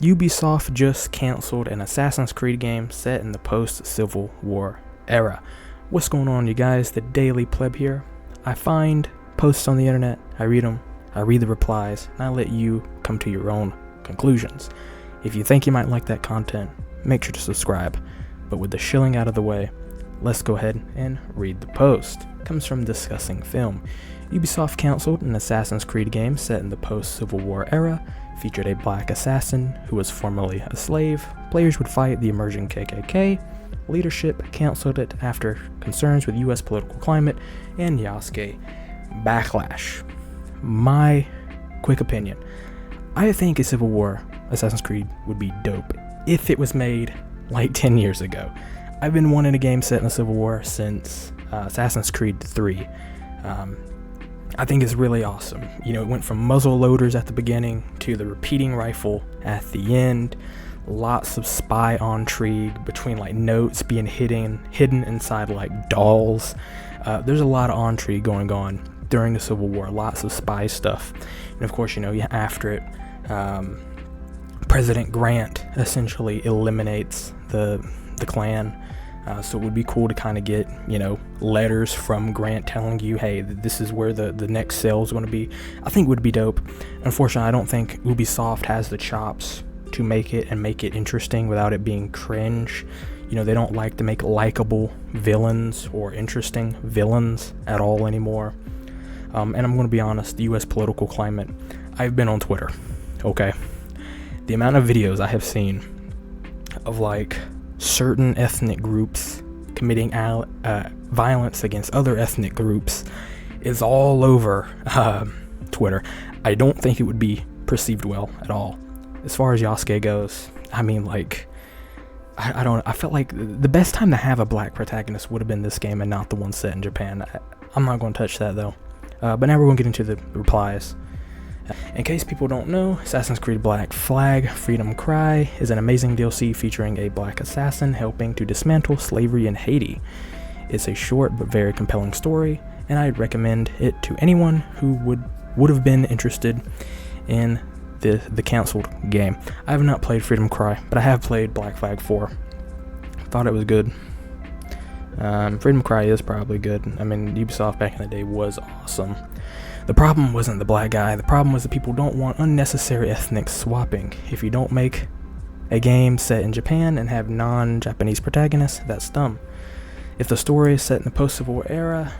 guys, Ubisoft just canceled an Assassin's Creed game set in the post-Civil War era. What's going on, you guys? The Daily Pleb here. I find posts on the internet, I read them, I read the replies, and I let you come to your own conclusions. If you think you might like that content, make sure to subscribe. But with the shilling out of the way, let's go ahead and read the post. It comes from Discussing Film. Ubisoft canceled an Assassin's Creed game set in the post-Civil War era, featured a black assassin who was formerly a slave. Players would fight the emerging KKK. Leadership canceled it after concerns with US political climate and Yasuke backlash. My quick opinion. I think a Civil War Assassin's Creed would be dope if it was made like 10 years ago. I've been wanting a game set in the Civil War since Assassin's Creed 3. I think it's really awesome. You know, it went from muzzle loaders at the beginning to the repeating rifle at the end. Lots of spy intrigue between like notes being hidden inside like dolls. There's a lot of intrigue going on during the Civil War. Lots of spy stuff. And of course, you know, after it, President Grant essentially eliminates the Klan. So it would be cool to kind of get, you know, letters from Grant telling you, hey, this is where the next sale is going to be. I think it would be dope. Unfortunately, I don't think Ubisoft has the chops to make it and make it interesting without it being cringe. You know, they don't like to make likable villains or interesting villains at all anymore. And I'm going to be honest, the US political climate, I've been on Twitter, okay? The amount of videos I have seen of like certain ethnic groups committing violence against other ethnic groups is all over Twitter. I don't think it would be perceived well at all. As far as Yasuke goes, I mean, like, I felt like the best time to have a black protagonist would have been this game and not the one set in Japan. I'm not going to touch that though. But now we're going to get into the replies. In case people don't know, Assassin's Creed Black Flag Freedom Cry is an amazing DLC featuring a black assassin helping to dismantle slavery in Haiti. It's a short but very compelling story, and I'd recommend it to anyone who would have been interested in the canceled game. I have not played Freedom Cry, but I have played Black Flag 4. Thought it was good. Freedom Cry is probably good. I mean, Ubisoft back in the day was awesome. The problem wasn't the black guy. The problem was that people don't want unnecessary ethnic swapping. If you don't make a game set in Japan and have non-Japanese protagonists, that's dumb. If the story is set in the post-Civil War era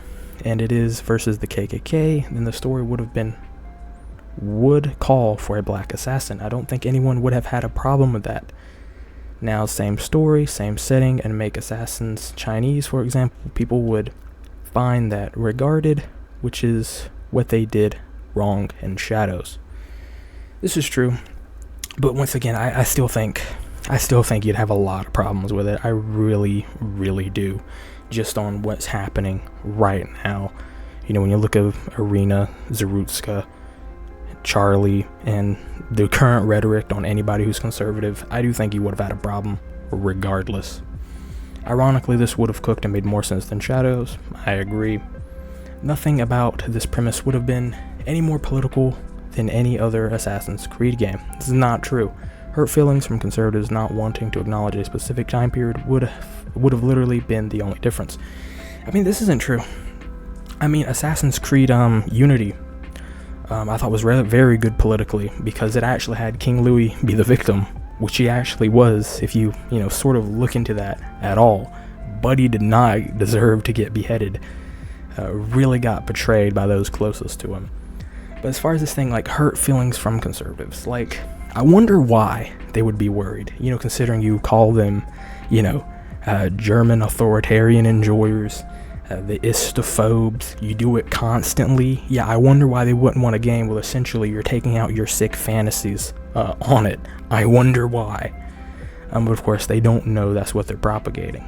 and it is versus the KKK, then the story would call for a black assassin. I don't think anyone would have had a problem with that. Now, same story, same setting, and make assassins Chinese, for example, people would find that regarded, which is what they did wrong in Shadows. This is true, but once again, I still think you'd have a lot of problems with it. I really, really do, just on what's happening right now. You know, when you look at Arena, Zarutska, Charlie, and the current rhetoric on anybody who's conservative, I do think you would have had a problem regardless. Ironically, this would have cooked and made more sense than Shadows. I agree. Nothing about this premise would have been any more political than any other Assassin's Creed game. This is not true. Hurt feelings from conservatives not wanting to acknowledge a specific time period would have literally been the only difference. I mean, this isn't true. I mean, Assassin's Creed Unity, I thought was very good politically because it actually had King Louis be the victim, which he actually was, if you sort of look into that at all. But he did not deserve to get beheaded. Really got betrayed by those closest to him. But as far as this thing, like, hurt feelings from conservatives, like, I wonder why they would be worried, considering you call them, German authoritarian enjoyers, the istophobes, you do it constantly. Yeah, I wonder why they wouldn't want a game where essentially you're taking out your sick fantasies on it. I wonder why. But of course, they don't know that's what they're propagating.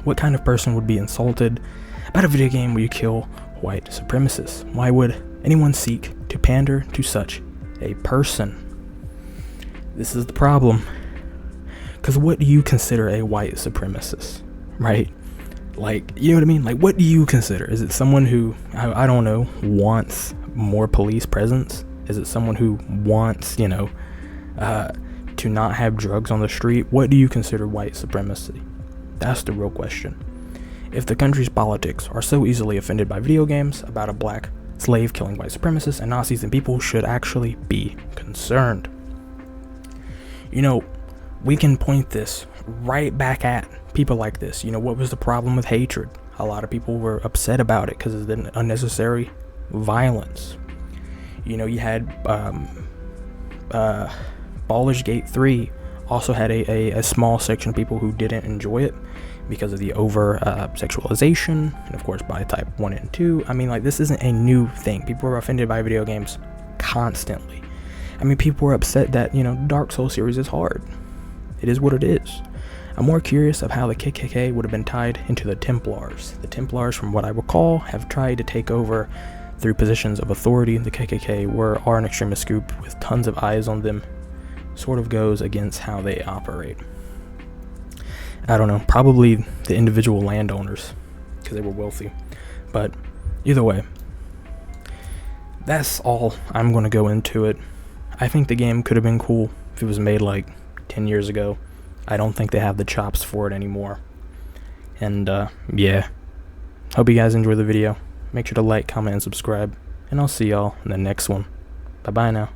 What kind of person would be insulted about a video game where you kill white supremacists? Why would anyone seek to pander to such a person? This is the problem. Because what do you consider a white supremacist, right? Like, you know what I mean? Like, what do you consider? Is it someone who, I don't know, wants more police presence? Is it someone who wants, to not have drugs on the street, what do you consider white supremacy? That's the real question. If the country's politics are so easily offended by video games about a black slave killing white supremacists and Nazis, then people should actually be concerned. You know, we can point this right back at people like this. You know, what was the problem with hatred? A lot of people were upset about it because of the unnecessary violence. You know, you had Baldur's Gate 3 also had a small section of people who didn't enjoy it because of the over sexualization, and of course by type 1 and 2. I mean, like, this isn't a new thing. People are offended by video games constantly. I mean, people were upset that, you know, Dark Souls series is hard. It is what it is. I'm more curious of how the KKK would have been tied into the Templars. The Templars, from what I recall, have tried to take over through positions of authority. The KKK are an extremist group with tons of eyes on them. Sort of goes against how they operate. I don't know, probably the individual landowners, because they were wealthy. But either way, that's all I'm going to go into it. I think the game could have been cool if it was made like 10 years ago. I don't think they have the chops for it anymore. And yeah, hope you guys enjoy the video. Make sure to like, comment, and subscribe. And I'll see y'all in the next one. Bye bye now.